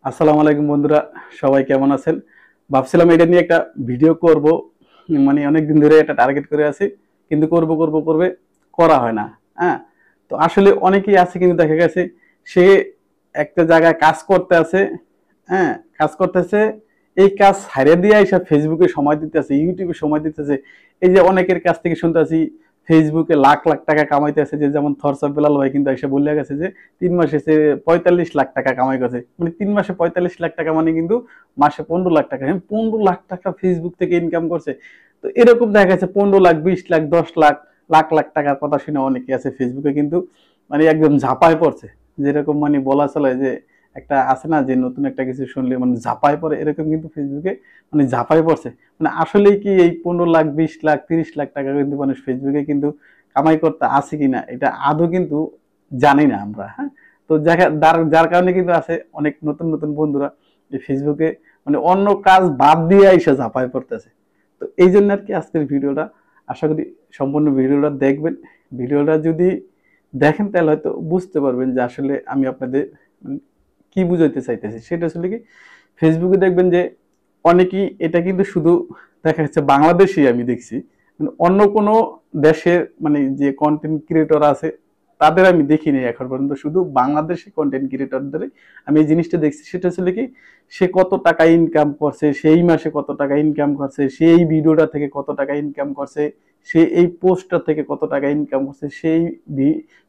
আসসালামু আলাইকুম বন্ধুরা, সবাই কেমন আছেন? ভাবছিলাম এটা নিয়ে একটা ভিডিও করব, মানে অনেকদিন ধরে এটা টার্গেট করে আছি, কিন্তু করবে করা হয় না। হ্যাঁ, তো আসলে অনেকেই আছে কিন্তু দেখা গেছে সে একটা জায়গায় কাজ করতে আছে। হ্যাঁ, কাজ করতেছে, এই কাজ ছাইড়া দিয়ে এসে ফেসবুকে সময় দিতেছে, ইউটিউবে সময় দিতেছে। এই যে অনেকের কাছ থেকে শুনতেছি ফেসবুকে লাখ লাখ টাকা কামাইতেছে, যে যেমন থরসাব বেলাল ভাই কিন্তু এসে বলে গেছে যে 3 মাসে সে 45 লাখ টাকা কামাই করছে। মানে 3 মাসে 45 লাখ টাকা, মানে কিন্তু মাসে 15 লাখ টাকা। হ্যাঁ, 15 লাখ টাকা ফেসবুক থেকে ইনকাম করছে। তো এরকম দেখা গেছে 15 লাখ, 20 লাখ, 10 লাখ, লাখ লাখ টাকার কথা শুনে অনেকে আছে ফেসবুকে কিন্তু মানে একদম ঝাঁপায় পড়ছে। যেরকম মানে বলা চলে যে একটা আছে না, যে নতুন একটা কিছু শুনলে মানে ঝাঁপায় পড়ে, এরকম কিন্তু ফেসবুকে মানে ঝাঁপায় পড়ছে। মানে আসলেই কি এই 15 লাখ, 20 লাখ, 30 লাখ টাকা কিন্তু মানুষ ফেসবুকে কিন্তু কামাই করতে আছে কিনা এটা আদৌ কিন্তু জানি না আমরা। হ্যাঁ, তো যার কারণে কিন্তু আছে অনেক নতুন নতুন বন্ধুরা এই ফেসবুকে মানে অন্য কাজ বাদ দিয়ে এসে ঝাঁপায় পড়তেছে। তো এই জন্য আর কি আজকের ভিডিওটা, আশা করি সম্পূর্ণ ভিডিওটা দেখবেন। ভিডিওটা যদি দেখেন তাহলে হয়তো বুঝতে পারবেন যে আসলে আমি আপনাদের কি বুঝাইতে চাইতেছি। সেটা আসলে কি, ফেসবুকে দেখবেন যে অনেকেই এটা কিন্তু শুধু দেখা যাচ্ছে বাংলাদেশি আমি দেখছি, মানে অন্য কোনো দেশের মানে যে কন্টেন্ট ক্রিয়েটর আছে তাদের আমি দেখিনি এখন পর্যন্ত, শুধু বাংলাদেশি কন্টেন্ট ক্রিয়েটরদের আমি এই জিনিসটা দেখছি। সেটা আসলে কি, সে কত টাকা ইনকাম করছে, সেই মাসে কত টাকা ইনকাম করছে, সেই ভিডিওটা থেকে কত টাকা ইনকাম করছে, সে এই পোস্টটা থেকে কত টাকা ইনকাম করছে, সেই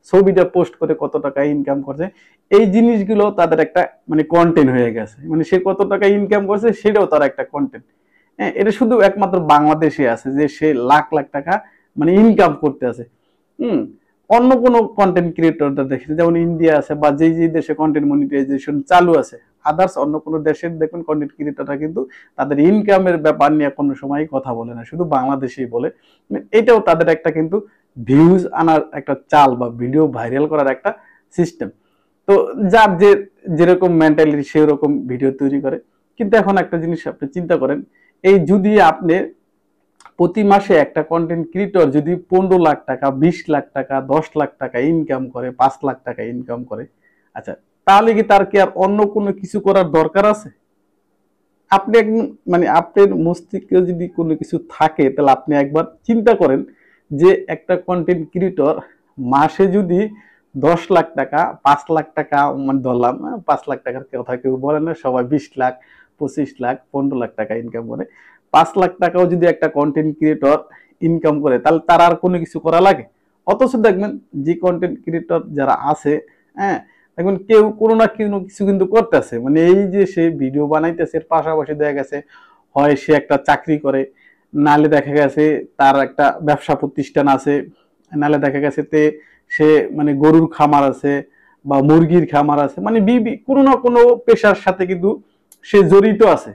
ছবিটা পোস্ট করে কত টাকা ইনকাম করছে। এই জিনিসগুলো তাদের একটা মানে কন্টেন্ট হয়ে গেছে, মানে সে কত টাকা ইনকাম করছে সেটাও তার একটা কন্টেন্ট। হ্যাঁ, এটা শুধু একমাত্র বাংলাদেশে আছে যে সে লাখ লাখ টাকা মানে ইনকাম করতে আছে। হুম, অন্য কোনো কন্টেন্ট ক্রিয়েটরদের দেখেন, যেমন ইন্ডিয়া আছে বা যে যে দেশে কন্টেন্ট মনিটাইজেশন চালু আছে, আদার্স অন্য কোনো দেশের দেখুন কন্টেন্ট ক্রিয়েটররা কিন্তু তাদের ইনকামের ব্যাপার নিয়ে কোনো সময় কথা বলে না, শুধু বাংলাদেশেই বলে। এটাও তাদের একটা কিন্তু ভিউজ আনার একটা চাল বা ভিডিও ভাইরাল করার একটা সিস্টেম। তো যার যে যেরকম মেন্টালিটি সেরকম ভিডিও তৈরি করে। কিন্তু এখন একটা জিনিস আপনি চিন্তা করেন, এই যদি আপনি প্রতি মাসে একটা কন্টেন্ট ক্রিয়েটর যদি 15 লাখ টাকা, 20 লাখ টাকা, 10 লাখ টাকা ইনকাম করে, 5 লাখ টাকা ইনকাম করে, আচ্ছা তাহলে কি তার কি আর অন্য কোনো কিছু করার দরকার আছে? আপনি মানে আপনার মস্তিষ্কে যদি কোনো কিছু থাকে তাহলে আপনি একবার চিন্তা করেন যে একটা কন্টেন্ট ক্রিয়েটর মাসে যদি 10 লাখ টাকা, 5 লাখ টাকা, মানে ধরলাম 5 লাখ টাকার কথা কেউ বলে না, সবাই 20 লাখ, 25 লাখ, 15 লাখ টাকা ইনকাম করে। 5 লাখ টাকাও যদি একটা কন্টেন্ট ক্রিয়েটর ইনকাম করে তাহলে তার আর কোনো কিছু করা লাগে? অথচ দেখবেন যে কন্টেন্ট ক্রিয়েটর যারা আছে, হ্যাঁ, দেখবেন কেউ কোনো না কোনো কিছু কিন্তু করতেছে। মানে এই যে সে ভিডিও বানাইতেছে, এর পাশাপাশি দেখা গেছে হয় সে একটা চাকরি করে, নালে দেখা গেছে তার একটা ব্যবসা প্রতিষ্ঠান আছে, নালে দেখা গেছে সে মানে গরুর খামার আছে বা মুরগির খামার আছে, মানে কোনো না কোনো পেশার সাথে কিন্তু সে জড়িত আছে।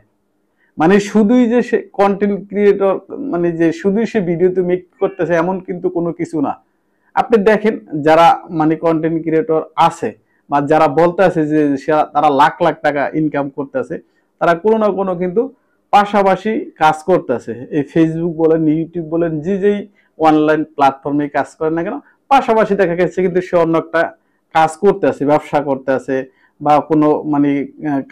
মানে শুধুই যে সে কন্টেন্ট ক্রিয়েটর, মানে যে শুধুই সে ভিডিওতে মেক করতেছে এমন কিন্তু কোনো কিছু না। আপনি দেখেন যারা মানে কন্টেন্ট ক্রিয়েটর আছে বা যারা বলতে আছে যে তারা লাখ লাখ টাকা ইনকাম করতেছে, তারা কোনো না কোনো কিন্তু পাশাপাশি কাজ করতেছে। এই ফেসবুক বলেন, ইউটিউব বলেন, যে যেই অনলাইন প্ল্যাটফর্মে কাজ করেন না কেন, পাশাপাশি দেখা গেছে কিন্তু সে অন্য একটা কাজ করতে আছে, ব্যবসা করতে আছে বা কোনো মানে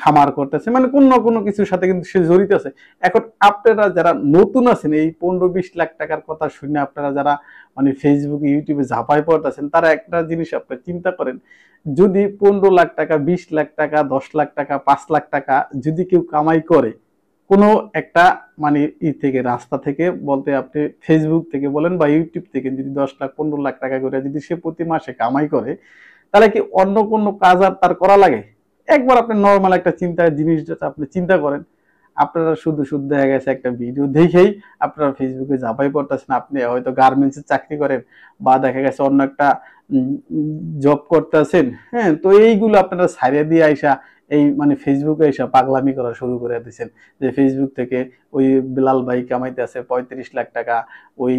খামার করতেছে, মানে কোনো না কোনো কিছুর সাথে কিন্তু সে জড়িত আছে। এখন আপনারা যারা নতুন আছেন, এই 15-20 লাখ টাকার কথা শুনে আপনারা যারা মানে ফেসবুক, ইউটিউবে ঝাঁপায় পড়তেছেন, তারা একটা জিনিস আপনি চিন্তা করেন, যদি 15 লাখ টাকা, 20 লাখ টাকা, 10 লাখ টাকা, 5 লাখ টাকা যদি কেউ কামাই করে কোনো একটা মানে থেকে রাস্তা থেকে বলতে, আপনি ফেসবুক থেকে বলেন বা ইউটিউব থেকে যদি 10 লাখ, 15 লাখ টাকা করে যদি সে প্রতি মাসে কামাই করে, তাহলে কি অন্য কোনো কাজ আর তার করা লাগে? একবার আপনি নর্মাল একটা জিনিসটা আপনি চিন্তা করেন। আপনারা শুধু শুধু দেখা গেছে একটা ভিডিও দেখেই আপনারা ফেসবুকে ঝাঁপাই পড়তেছেন। আপনি হয়তো গার্মেন্টসে চাকরি করেন বা দেখা গেছে অন্য একটা জব করতেছেন। হ্যাঁ, তো এইগুলো আপনারা ছাড়িয়ে দিয়ে আইসা এই মানে ফেসবুকে এসে পাগলামি করা শুরু করে দিচ্ছেন, যে ফেসবুক থেকে ওই বিলাল ভাই কামাইতে আছে 35 লাখ টাকা, ওই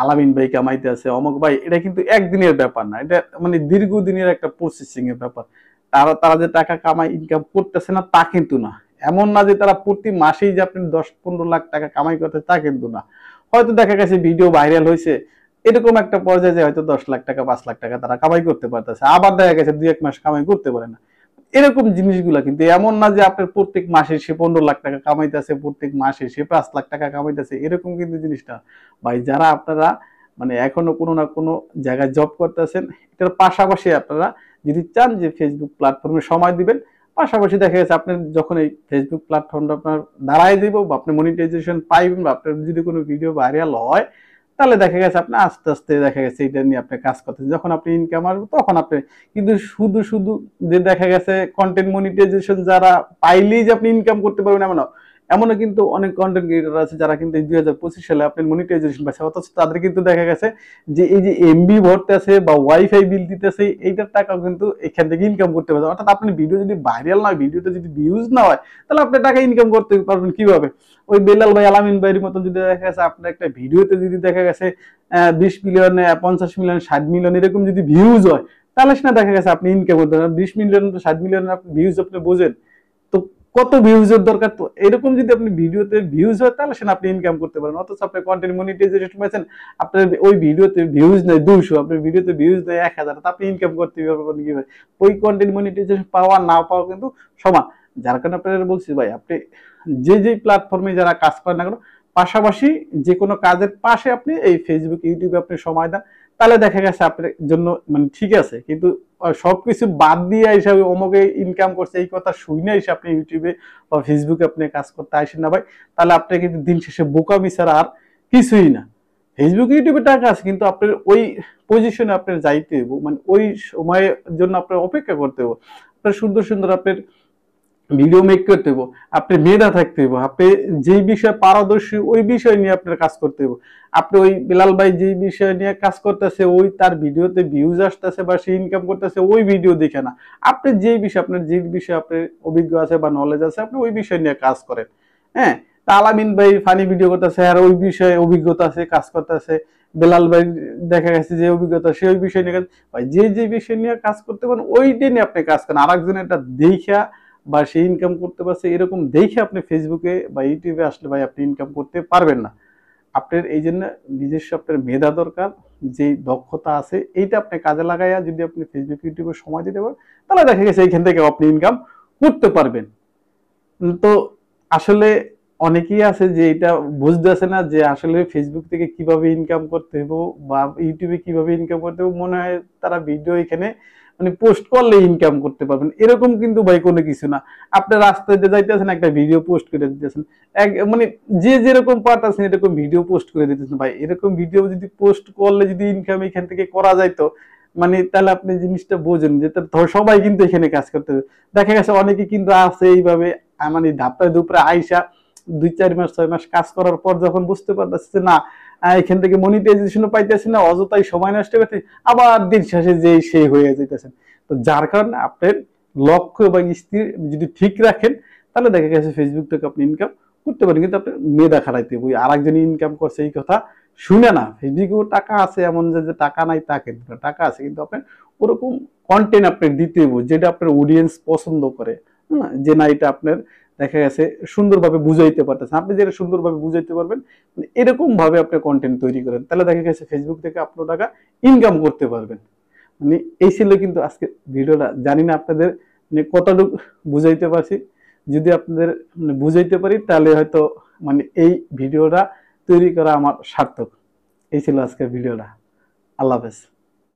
আলামিন ভাই কামাইতে আছে অমুক ভাই। এটা কিন্তু একদিনের ব্যাপার না, এটা মানে দীর্ঘদিনের একটা প্রসেসিং এর ব্যাপার। তারা তারা যে টাকা কামাই ইনকাম করতেছে না তা কিন্তু না। এমন না যে তারা প্রতি মাসেই যে আপনি 10-15 লাখ টাকা কামাই করতে, তা কিন্তু না। হয়তো দেখা গেছে ভিডিও ভাইরাল হয়েছে, এরকম একটা পর্যায়ে হয়তো 10 লাখ টাকা, 5 লাখ টাকা তারা কামাই করতে পারতেছে, আবার দেখা গেছে 2-1 মাস কামাই করতে পারে না। এরকম জিনিসগুলা, কিন্তু এমন না যে আপনার প্রত্যেক মাসে সে 15 লাখ টাকা কামাইতেছে, প্রত্যেক মাসে সে 5 লাখ টাকা কামাইতেছে, এরকম কিন্তু জিনিসটা ভাই। যারা আপনারা মানে এখনো কোনো না কোনো জায়গায় জব করতেছেন, এটার পাশাপাশি আপনারা যদি চান যে ফেসবুক প্ল্যাটফর্মে সময় দিবেন, পাশাপাশি দেখা গেছে আপনি যখন এই ফেসবুক প্ল্যাটফর্মটা আপনার দাঁড়ায় দিব বা আপনি মনিটাইজেশন পাইবেন বা আপনার যদি কোনো ভিডিও ভাইরাল হয়, তাহলে দেখা গেছে আপনি আস্তে আস্তে দেখা গেছে এটা নিয়ে আপনি কাজ করতেছেন। যখন আপনি ইনকাম আসবে তখন আপনি কিন্তু শুধু শুধু যে দেখা গেছে কন্টেন্ট মনিটাইজেশন যারা পাইলেই যে আপনি ইনকাম করতে পারবেন এমন এমনও কিন্তু অনেক কন্টেন্ট ক্রিয়েটর আছে যারা কিন্তু এই 2025 সালে আপনি মনিটাইজেশন পাচ্ছে, অথচ তাদের কিন্তু দেখা গেছে যে এই যে এমবি ভরতেছে বা ওয়াইফাই বিল দিতেছে, এইটার টাকাও কিন্তু এখান থেকে ইনকাম করতে পারবে। অর্থাৎ আপনি ভিডিও যদি ভাইরাল না হয়, ভিডিওতে যদি ভিউজ না হয়, তাহলে আপনি টাকা ইনকাম করতে পারবেন কিভাবে? ওই বেলাল ভাই, আলামিন ভাইয়ের মতন যদি দেখা গেছে আপনার একটা ভিডিওতে যদি দেখা গেছে 20 মিলিয়ন, 50 মিলিয়ন, 60 মিলিয়ন এরকম যদি ভিউজ হয়, তাহলে সেটা দেখা গেছে আপনি ইনকাম করতে পারবেন। 20 মিলিয়ন, 60 মিলিয়ন আপনি ভিউজ আপনি বোঝেন তো কত ভিউজের দরকার। তো এরকম যদি আপনি ভিডিওতে ভিউজ হয়, তাহলে সেটা আপনি ইনকাম করতে পারেন। অথচ আপনি কন্টেন্ট মনিটাইজেশন পাচ্ছেন, আপনার ওই ভিডিওতে ভিউজ নেই 200, আপনার ভিডিওতে ভিউজ নেই 1000, তা আপনি ইনকাম করতে পারবেন কিভাবে? ওই কন্টেন্ট মনিটাইজেশন পাওয়া না পাওয়া কিন্তু সমান। যার কারণে আপনারা বলছি ভাই, আপনি যে প্ল্যাটফর্মে যারা কাজ করেন না কেন, পাশাপাশি যে কোনো কাজের পাশে আপনি এই ফেসবুক, ইউটিউবে আপনি সময় দেন, তাহলে দেখা গেছে আপনার জন্য মানে ঠিক আছে। কিন্তু সবকিছু বাদ দিয়ে হিসাবে অমুকে ইনকাম করছে এই কথা শুনে এসে আপনি ইউটিউবে বা ফেসবুকে আপনি কাজ করতে আসেন না ভাই, তাহলে আপনি কিন্তু দিন শেষে বোকামি ছাড়া আর কিছুই না। ফেসবুক, ইউটিউবে টাকা আছে, কিন্তু আপনার ওই পজিশনে আপনার যাইতে হইব, মানে ওই সময়ের জন্য আপনার অপেক্ষা করতে হইব। আপনার সুন্দর সুন্দর আপনার ভিডিও মেক করতে হইব, আপনি মেধা থাকতে হইব, আপনি যেই বিষয়ে পারদর্শী ওই বিষয় নিয়ে আপনার কাজ করতে হইব। আপনি ওই বিলাল ভাই যেই বিষয় নিয়ে কাজ করতেছে, ওই তার ভিডিওতে ভিউজ আসতেছে বা সে ইনকাম করতেছে, ওই ভিডিও দেখে না। আপনি যেই বিষয়, আপনার যে বিষয়ে আপনার অভিজ্ঞ আছে বা নলেজ আছে, আপনি ওই বিষয় নিয়ে কাজ করেন। হ্যাঁ, তা আলামিন ভাই ফানি ভিডিও করতেছে আর ওই বিষয়ে অভিজ্ঞতা আছে, কাজ করতেছে। বেলাল ভাই দেখা গেছে যে অভিজ্ঞতা, সে ওই বিষয় নিয়ে কাজ, ভাই যে বিষয় নিয়ে কাজ করতে পারেন ওইটা নিয়ে আপনি কাজ করেন। আরেকজনের এটা দেখা বা সে ইনকাম করতে পারছে এরকম দেখে আপনি ফেসবুকে বা ইউটিউবে আসলে ভাই আপনি ইনকাম করতে পারবেন না। আপনার এই জন্য নিজস্ব আপনার মেধা দরকার, যে দক্ষতা আছে এইটা আপনি কাজে লাগাইয়া যদি আপনি ফেসবুক, ইউটিউবে সময় দিতে পারেন, তাহলে দেখা গেছে এইখান থেকে আপনি ইনকাম করতে পারবেন। তো আসলে অনেকেই আছে যে এটা বুঝতেছে না যে আসলে ফেসবুক থেকে কিভাবে ইনকাম করতে হবে বা ইউটিউবে কিভাবে ইনকাম করতে হবে। মনে হয় তারা ভিডিও এখানে মানে পোস্ট করলে ইনকাম করতে পারবেন, এরকম কিন্তু ভাই কোনো কিছু না। আপনি রাস্তায় দিয়ে যাইতেছেন, একটা ভিডিও পোস্ট করে দিতেছেন, এক মানে যে যেরকম পারতেছেন এরকম ভিডিও পোস্ট করে দিতেছেন। ভাই এরকম ভিডিও যদি পোস্ট করলে যদি ইনকাম এখান থেকে করা যাইতো, মানে তাহলে আপনি জিনিসটা বোঝেন যে সবাই কিন্তু এখানে কাজ করতে হবে। দেখা গেছে অনেকে কিন্তু আছে এইভাবে মানে ধাপড়ায় দুপড়ে আইসা 2-4 মাস 6 মাস কাজ করার পর যখন বুঝতে পারতেছে যে না এখান থেকে মনিটাইজেশনও পাইতেছে না, অযথাই সময় নষ্ট করতে, আবার দিন শেষে যেই সেই হয়ে যাইতেছেন। তো যার কারণে আপনার লক্ষ্য এবং স্থির যদি ঠিক রাখেন, তাহলে দেখা গেছে ফেসবুক থেকে আপনি ইনকাম করতে পারেন। কিন্তু আপনার মেধা খাটাইতে হবে, আর একজন ইনকাম করছে এই কথা শুনে না। ফেসবুকেও টাকা আছে, এমন যে টাকা নাই তা কিন্তু টাকা আছে, কিন্তু আপনার ওরকম কন্টেন্ট আপনার দিতে হবে যেটা আপনার অডিয়েন্স পছন্দ করে। যে না এটা আপনার দেখা গেছে সুন্দরভাবে বুঝাইতে পারতেছেন, আপনি যেটা সুন্দরভাবে বুঝাইতে পারবেন এরকম ভাবে আপনি কন্টেন্ট তৈরি করেন, তাহলে দেখা গেছে ফেসবুক থেকে আপনি টাকা ইনকাম করতে পারবেন। মানে এই ছিল কিন্তু আজকে ভিডিওটা। জানি না আপনাদের মানে কতটুকু বুঝাইতে পারছি। যদি আপনাদের মানে বুঝাইতে পারি তাহলে হয়তো মানে এই ভিডিওটা তৈরি করা আমার সার্থক। এই ছিল আজকের ভিডিওটা। আল্লাহ হাফেজ।